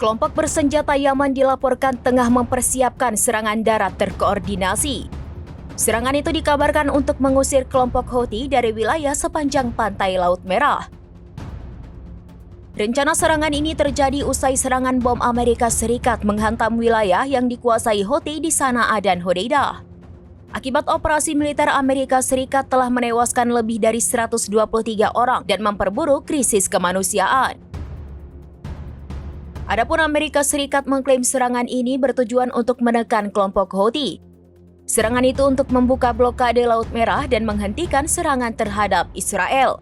Kelompok bersenjata Yaman dilaporkan tengah mempersiapkan serangan darat terkoordinasi. Serangan itu dikabarkan untuk mengusir kelompok Houthi dari wilayah sepanjang pantai Laut Merah. Rencana serangan ini terjadi usai serangan bom Amerika Serikat menghantam wilayah yang dikuasai Houthi di Sana'a dan Hodeidah. Akibat operasi militer Amerika Serikat telah menewaskan lebih dari 123 orang dan memperburuk krisis kemanusiaan. Adapun Amerika Serikat mengklaim serangan ini bertujuan untuk menekan kelompok Houthi. Serangan itu untuk membuka blokade Laut Merah dan menghentikan serangan terhadap Israel.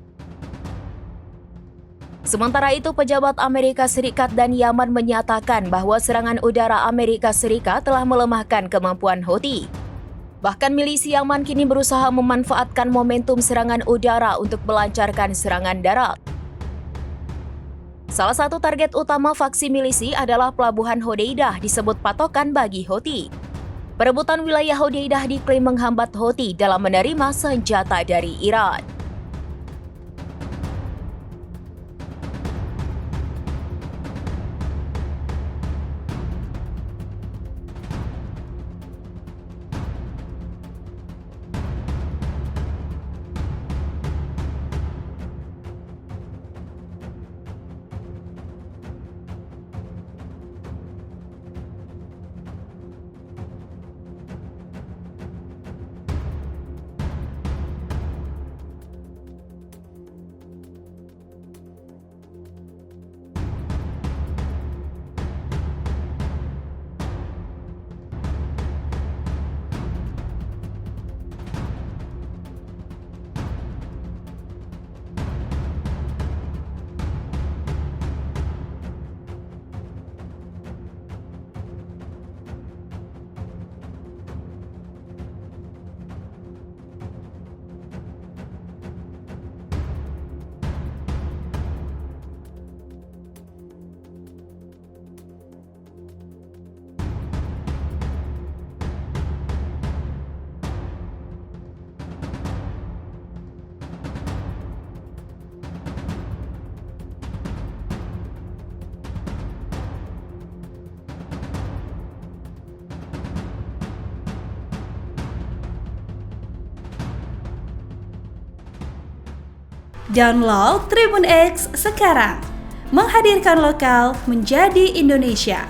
Sementara itu, pejabat Amerika Serikat dan Yaman menyatakan bahwa serangan udara Amerika Serikat telah melemahkan kemampuan Houthi. Bahkan milisi Yaman kini berusaha memanfaatkan momentum serangan udara untuk melancarkan serangan darat. Salah satu target utama faksi milisi adalah pelabuhan Hodeidah disebut patokan bagi Houthi. Perebutan wilayah Hodeidah diklaim menghambat Houthi dalam menerima senjata dari Iran. Download Tribun X sekarang, menghadirkan lokal menjadi Indonesia.